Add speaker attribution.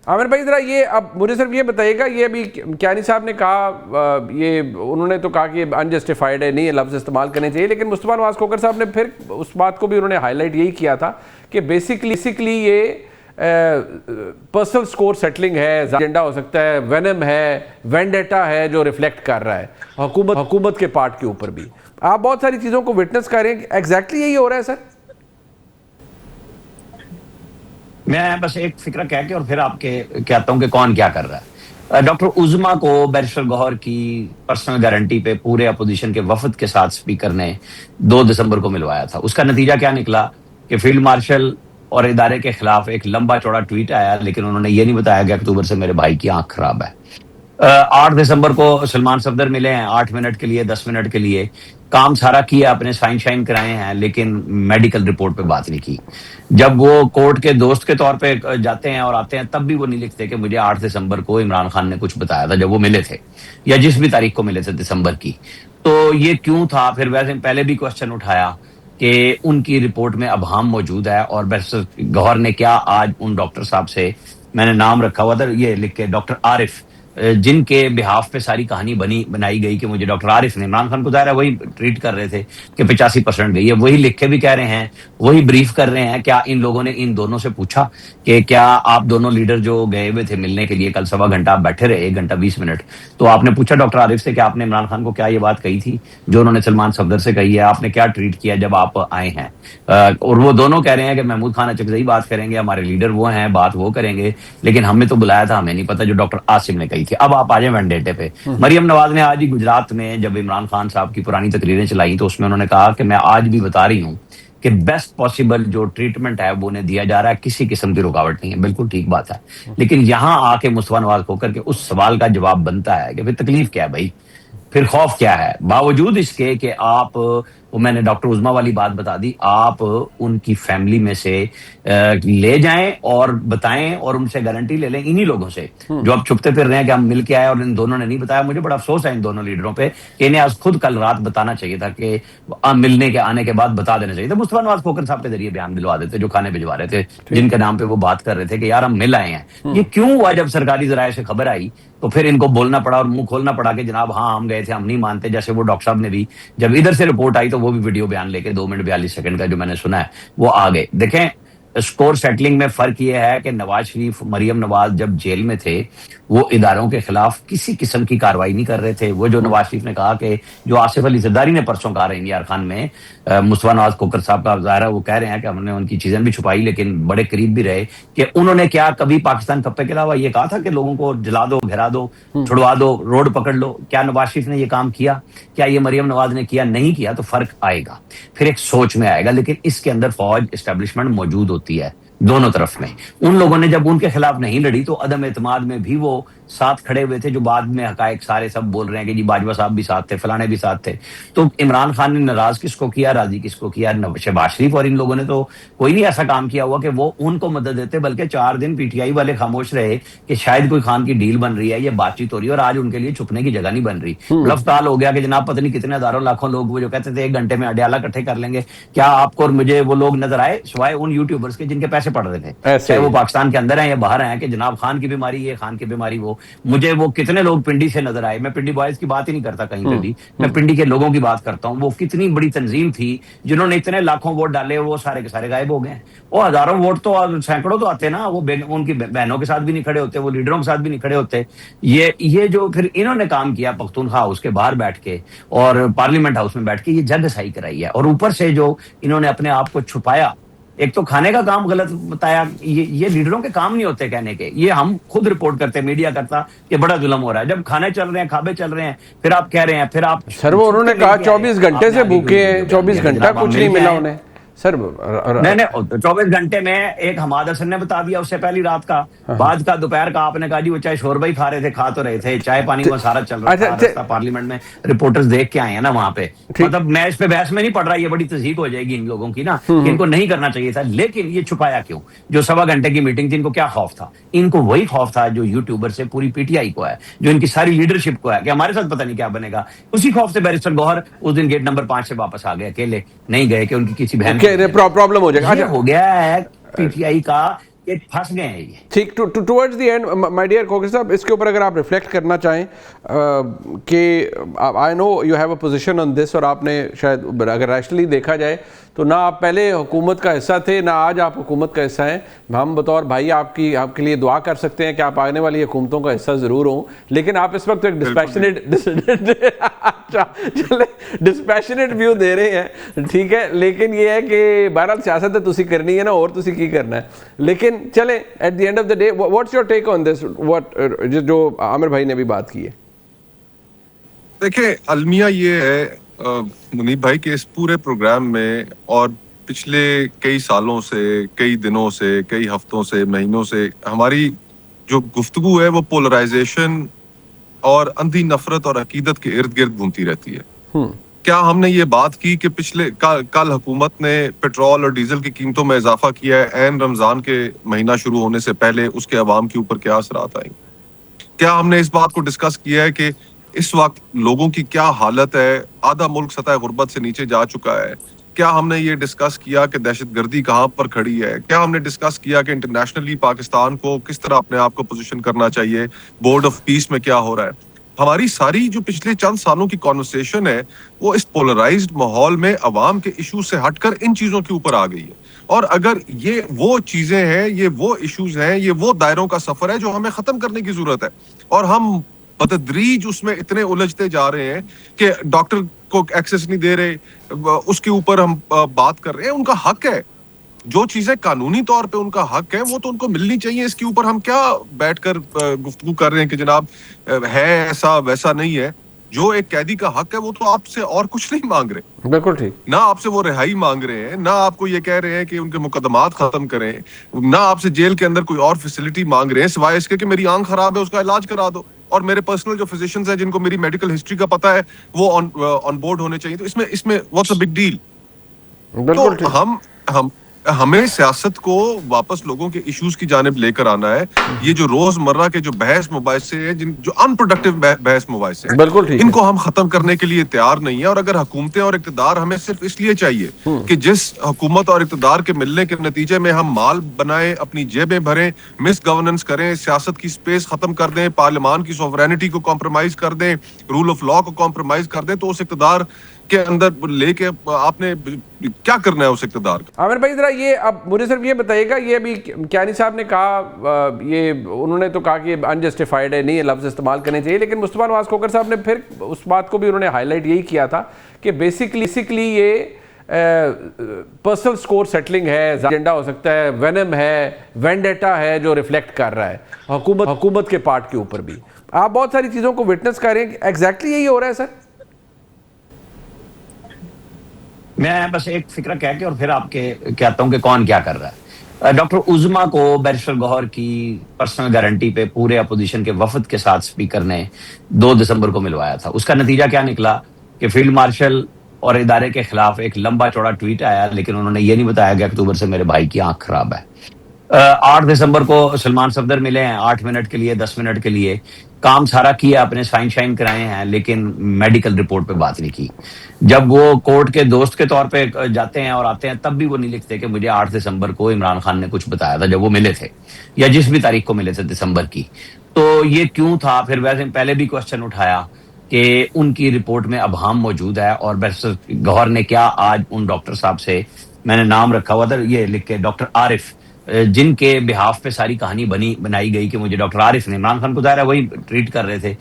Speaker 1: आमिर भाई जरा ये अब मुझे सिर्फ ये बताइएगा, ये अभी कियानी साहब ने कहा, ये उन्होंने तो कहा कि अनजस्टिफाइड है, नहीं ये लफ्ज़ इस्तेमाल करने चाहिए, लेकिन मुस्तफा नवाज खोखर साहब ने फिर उस बात को भी उन्होंने हाईलाइट यही किया था कि बेसिकली ये पर्सनल स्कोर सेटलिंग है, एजेंडा हो सकता है, वेनम है, वेंडेटा है जो रिफ्लेक्ट कर रहा है हुकूमत के पार्ट के ऊपर भी। आप बहुत सारी चीज़ों को विटनेस कर रहे हैं, एग्जैक्टली यही हो रहा है सर?
Speaker 2: मैं बस एक फिक्र कह के और फिर आपके कहता हूं कि कौन क्या कर रहा है। डॉक्टर उज़मा को बैरिस्टर गौहर की पर्सनल गारंटी पे पूरे अपोजिशन के वफद के साथ स्पीकर ने 2 दिसंबर को मिलवाया था। उसका नतीजा क्या निकला कि फील्ड मार्शल और इदारे के खिलाफ एक लंबा चौड़ा ट्वीट आया, लेकिन उन्होंने ये नहीं बताया कि अक्टूबर से मेरे भाई की आंख खराब है। 8 दिसंबर को सलमान सफदर मिले हैं 8 मिनट के लिए, 10 मिनट के लिए, काम सारा किया, अपने साइन शाइन कराए हैं, लेकिन मेडिकल रिपोर्ट पे बात नहीं की। जब वो कोर्ट के दोस्त के तौर पे जाते हैं और आते हैं, तब भी वो नहीं लिखते कि मुझे 8 दिसंबर को इमरान खान ने कुछ बताया था जब वो मिले थे, या जिस भी तारीख को मिले थे दिसंबर की। तो ये क्यों था? फिर वैसे पहले भी क्वेश्चन उठाया कि उनकी रिपोर्ट में अभाम मौजूद है, और बैरिस्टर गौहर ने क्या आज उन डॉक्टर साहब से, मैंने नाम रखा हुआ था ये लिख के, डॉक्टर आरिफ, जिनके बिहाफ पे सारी कहानी बनाई गई कि मुझे डॉक्टर आरिफ ने, इमरान खान को जाहिर है वही ट्रीट कर रहे थे कि 85% गई है, वही लिख के भी कह रहे हैं, वही ब्रीफ कर रहे हैं। क्या इन लोगों ने इन दोनों से पूछा कि क्या आप दोनों लीडर जो गए हुए थे मिलने के लिए, कल 1.25 घंटा आप बैठे रहे, 1 घंटा 20 मिनट, तो आपने पूछा डॉक्टर आरिफ से कि आपने इमरान खान को क्या ये बात कही थी जो उन्होंने सलमान सफदर से कही है, आपने क्या ट्रीट किया जब आप आए हैं? और वो दोनों कह रहे हैं कि महमूद खान अचकजई बात करेंगे, हमारे लीडर वो हैं, बात वो करेंगे, लेकिन हमें तो बुलाया था, हमें नहीं पता जो डॉक्टर आसिम ने कही थी। अब आप आ जाए वेंडेटे पे। मरियम नवाज ने आज ही गुजरात में जब इमरान खान साहब की पुरानी तकरीरें चलाई, तो उसमें उन्होंने कहा कि मैं आज भी बता रही हूं कि बेस्ट पॉसिबल जो ट्रीटमेंट है वो उन्हें दिया जा रहा है, किसी किस्म की रुकावट नहीं है। बिल्कुल ठीक बात है, लेकिन यहां आके मुस्तफा नवाज खोकर के उस सवाल का जवाब बनता है कि फिर तकलीफ क्या है भाई, फिर खौफ क्या है? बावजूद इसके कि आप, वो मैंने डॉक्टर उज़मा वाली बात बता दी, आप उनकी फैमिली में से ले जाएं और बताएं और उनसे गारंटी ले लें, इन्हीं लोगों से जो अब छुपते फिर रहे हैं कि हम मिल के आए और इन दोनों ने नहीं बताया। मुझे बड़ा अफसोस है इन दोनों लीडरों पे कि इन्हें आज खुद कल रात बताना चाहिए था, कि मिलने के आने के बाद बता देना चाहिए था। मुस्तफा नवाज खोकर साहब के जरिए बयान दिलवा देते, जो खाने भिजवा रहे थे, जिनके नाम पे वो बात कर रहे थे कि यार हम मिल आए हैं। ये क्यों हुआ? जब सरकारी जराये से खबर आई तो फिर इनको बोलना पड़ा और मुंह खोलना पड़ा कि जनाब हाँ हम गए थे, हम नहीं मानते। जैसे वो डॉक्टर साहब ने भी, जब इधर से रिपोर्ट आई तो वो भी वीडियो बयान लेके 2 मिनट 42 सेकंड का जो मैंने सुना है वो आ गए। देखें, स्कोर सेटलिंग में फर्क यह है कि नवाज शरीफ, मरियम नवाज जब जेल में थे, वो इदारों के खिलाफ किसी किस्म की कार्रवाई नहीं कर रहे थे। वो जो नवाज शरीफ ने कहा कि जो आसिफ अली जरदारी ने परसों कहा इंडिया खान में, मुस्तफा नवाज खोकर साहब का ज़ाहिर, वो कह रहे हैं कि हमने उनकी चीजें भी छुपाई, लेकिन बड़े करीब भी रहे, कि उन्होंने क्या कभी पाकिस्तान कप्पे के अलावा ये कहा था कि लोगों को जला दो, घिरा दो, छुड़वा दो, रोड पकड़ लो? क्या नवाज शरीफ ने ये काम किया? क्या ये मरियम नवाज ने किया? नहीं किया। तो फर्क आएगा, फिर एक सोच में आएगा। लेकिन इसके अंदर फौज एस्टेब्लिशमेंट मौजूद होती है दोनों तरफ में। उन लोगों ने जब उनके खिलाफ नहीं लड़ी तो अदम एतमाद में भी वो साथ खड़े हुए थे, जो बाद में हकायक सारे सब बोल रहे हैं कि जी बाजवा साहब भी साथ थे, फलाने भी साथ थे। तो इमरान खान ने नाराज किसको किया, राजी किसको किया? शहबाज शरीफ और इन लोगों ने तो कोई नहीं ऐसा काम किया हुआ कि वो उनको मदद देते, बल्कि 4 दिन पीटीआई वाले खामोश रहे कि शायद कोई खान की डील बन रही है, ये बातचीत हो रही है, और आज उनके लिए छुपने की जगह नहीं बन रही। लफ्ताल हो गया कि जनाब पता नहीं कितने हजारों लाखों लोग, वो जो कहते थे 1 घंटे में अडियाला इकट्ठे कर लेंगे, क्या आपको और मुझे वो लोग नजर आए सिवाय उन यूट्यूबर्स के जिनके पैसे पड़ रहे थे, चाहे वो पाकिस्तान के अंदर है या बाहर है, कि जनाब खान की बीमारी ये, खान की बीमारी वो? मुझे वो कितने लोग पिंडी से नजर आए? मैं पिंडी बॉयज की बात ही नहीं करता कहीं पे भी, मैं पिंडी के लोगों की बात करता हूं। वो कितनी बड़ी तंजीम थी जिन्होंने इतने लाखों वोट डाले, वो सारे के सारे गायब हो गए। वो हजारों वोट तो, सैकड़ों तो आते ना, वो उनकी बहनों के साथ भी नहीं खड़े होते, वो लीडरों के साथ भी नहीं खड़े होते। ये जो फिर इन्होंने काम किया पख्तूनख्वा हाउस के बाहर बैठ के और पार्लियामेंट हाउस में बैठ के, ये जग सही कराई है। और ऊपर से जो इन्होंने अपने आप को छुपाया, एक तो खाने का काम गलत बताया, ये लीडरों के काम नहीं होते कहने के, ये हम खुद रिपोर्ट करते, मीडिया करता कि बड़ा जुल्म हो रहा है। जब खाने चल रहे हैं, खाबे चल रहे हैं, फिर आप कह रहे हैं, फिर आप
Speaker 1: सर, वो उन्होंने कहा 24 घंटे से भूखे हैं, 24 घंटा कुछ नहीं मिला उन्हें सर।
Speaker 2: नहीं 24 घंटे में एक हमाद हसन ने बता दिया उससे पहली रात का, बाद का दोपहर का आपने कहा जी वो चाहे शोरबा ही खा रहे थे, खा तो रहे थे, चाय पानी वो सारा चल रहा था। रास्ता पार्लियामेंट में रिपोर्टर्स देख के आए हैं ना वहां पे। मतलब मैं इस पे बहस में नहीं पड़ रहा, ये बड़ी तस्दीक हो जाएगी इन लोगों की ना, इनको नहीं करना चाहिए था। लेकिन ये छुपाया क्यों? जो 1.25 घंटे की मीटिंग थी, इनको क्या खौफ था? इनको वही खौफ था जो यूट्यूबर से पूरी पीटीआई को है, जो इनकी सारी लीडरशिप को है, कि हमारे साथ पता नहीं क्या बनेगा। उसी खौफ से बैरिस्टर गौहर उस दिन गेट नंबर 5 से वापस आ गए, अकेले नहीं गए कि उनकी किसी बहन
Speaker 1: प्रॉब्लम हो जाएगा।
Speaker 2: हो गया है पीटीआई का ये फंस गए हैं ये।
Speaker 1: ठीक, towards the end my dear Kokar साहब, इसके ऊपर अगर आप रिफ्लेक्ट करना चाहें कि I know you have a position on this, और आपने शायद अगर रैशनली देखा जाए तो ना आप पहले हुकूमत का हिस्सा थे, ना आज आप हुकूमत का हिस्सा हैं। हम बतौर भाई आपके लिए दुआ कर सकते हैं कि आप आने वाली हुकूमतों का हिस्सा ज़रूर हों, लेकिन आप इस वक्त एक डिस्पैशनेट व्यू दे रहे हैं, ठीक है। लेकिन ये है कि बहरहाल सियासत है तुसी करनी है ना, और तुसी की करना है। लेकिन चले at the end of the day what's your take on this, what जो आमिर भाई ने भी बात की है?
Speaker 3: देखिए, अलमिया ये है मुनीब भाई कि इस पूरे प्रोग्राम में और पिछले कई सालों से, कई दिनों से, कई हफ्तों से, महीनों से हमारी जो गुफ्तगू है वो पोलराइजेशन और अंधी नफरत और अकीदत के इर्द गिर्द घूमती रहती है। क्या हमने ये बात की कि कल हुकूमत ने पेट्रोल और डीजल की कीमतों में इजाफा किया है, ऐन रमजान के महीना शुरू होने से पहले उसके अवाम के ऊपर क्या असरात आएंगे? क्या हमने इस बात को डिस्कस किया है कि इस वक्त लोगों की क्या हालत है, आधा मुल्क सतह गुर्बत से नीचे जा चुका है? क्या हमने ये डिस्कस किया कि दहशतगर्दी कहाँ पर खड़ी है? क्या हमने डिस्कस किया कि इंटरनेशनली पाकिस्तान को किस तरह अपने आप को पोजीशन करना चाहिए? बोर्ड ऑफ पीस में क्या हो रहा है? हमारी सारी जो पिछले चंद सालों की कॉन्वर्सेशन है वो इस पोलराइज्ड माहौल में अवाम के इशू से हटकर इन चीजों के ऊपर आ गई है। और अगर ये वो चीजें हैं, ये वो इश्यूज हैं, ये वो दायरों का सफर है जो हमें खत्म करने की जरूरत है, और हम बतदरीज उसमें इतने उलझते जा रहे हैं कि डॉक्टर को एक्सेस नहीं दे रहे, उसके ऊपर हम बात कर रहे हैं। उनका हक है, जो चीजें कानूनी तौर पे उनका हक है वो तो उनको मिलनी चाहिए। इसके ऊपर हम क्या बैठकर गुफ्तगू कर रहे हैं कि जनाब है ऐसा वैसा नहीं है। जो एक कैदी का हक है वो तो आपसे और कुछ नहीं मांग रहे,
Speaker 1: बिल्कुल ठीक।
Speaker 3: ना आपसे वो रिहाई मांग रहे हैं, ना आपको ये कह रहे हैं कि उनके मुकदमात खत्म करें, ना आपसे जेल के अंदर कोई और फैसिलिटी मांग रहे हैं सिवाय इसके कि मेरी आंख खराब है उसका इलाज करा दो, और मेरे पर्सनल जो फिजिशियंस हैं जिनको मेरी मेडिकल हिस्ट्री का पता है वो ऑन बोर्ड होने चाहिए। तो इसमें व्हाट्स अ बिग डील?
Speaker 1: बिल्कुल ठीक।
Speaker 3: तो हमें सियासत को वापस लोगों के इश्यूज की जानिब लेकर आना है। ये जो रोजमर्रा के जो बहस मुबाहिसे हैं, जो अनप्रोडक्टिव बहस मुबाहिसे हैं,
Speaker 1: बिल्कुल ठीक है।
Speaker 3: इनको हम खत्म करने के लिए तैयार नहीं है। और अगर हुकूमतें और इक़्तिदार हमें सिर्फ इसलिए चाहिए कि जिस हुकूमत और इक़्तिदार के मिलने के नतीजे में हम माल बनाएं, अपनी जेबें भरें, मिस गवर्नेंस करें, सियासत की स्पेस खत्म कर दें, पार्लियामान की सॉवरेनिटी को कॉम्प्रोमाइज कर दें, रूल ऑफ लॉ को कॉम्प्रोमाइज कर दें, तो उस इक़्तिदार के अंदर लेके आपने क्या करना है उस इक़्तिदार का?
Speaker 1: आमिर भाई जरा ये अब मुझे सिर्फ ये बताइएगा, ये अभी कियानी साहब ने कहा, ये उन्होंने तो कहा कि अनजस्टिफाइड है, नहीं ये लफ्ज़ इस्तेमाल करने चाहिए, लेकिन मुस्तफा नवाज खोकर साहब ने फिर उस बात को भी उन्होंने हाईलाइट यही किया था कि बेसिकली ये पर्सनल स्कोर सेटलिंग है, एजेंडा हो सकता है, वेनम है, वेंडेटा है जो रिफ्लेक्ट कर रहा है हुकूमत के पार्ट के ऊपर भी। आप बहुत सारी चीज़ों को विटनेस कर रहे हैं, एग्जैक्टली यही हो रहा है सर?
Speaker 2: मैं बस एक फिक्र कह के और फिर आपके कहता हूं कि कौन क्या कर रहा है। डॉक्टर उज़मा को बैरिस्टर गौहर की पर्सनल गारंटी पे पूरे अपोजिशन के वफद के साथ स्पीकर ने 2 दिसंबर को मिलवाया था। उसका नतीजा क्या निकला कि फील्ड मार्शल और इदारे के खिलाफ एक लंबा चौड़ा ट्वीट आया, लेकिन उन्होंने ये नहीं बताया कि अक्टूबर से मेरे भाई की आंख खराब है। 8 दिसंबर को सलमान सफदर मिले हैं 8 मिनट के लिए, 10 मिनट के लिए, काम सारा किया, अपने साइन शाइन कराए हैं, लेकिन मेडिकल रिपोर्ट पे बात नहीं की। जब वो कोर्ट के दोस्त के तौर पे जाते हैं और आते हैं तब भी वो नहीं लिखते कि मुझे 8 दिसंबर को इमरान खान ने कुछ बताया था जब वो मिले थे, या जिस भी तारीख को मिले थे दिसंबर की। तो ये क्यों था? फिर वैसे पहले भी क्वेश्चन उठाया कि उनकी रिपोर्ट में अबहाम मौजूद है, और बैरिस्टर गौहर ने क्या आज उन डॉक्टर साहब से, मैंने नाम रखा हुआ था ये लिख के, डॉक्टर आरिफ, जिनके बिहाफ पे सारी कहानी बनाई गई कि मुझे डॉक्टर आरिफ ने, इमरान खान को दायरा वही ट्रीट कर रहे थे,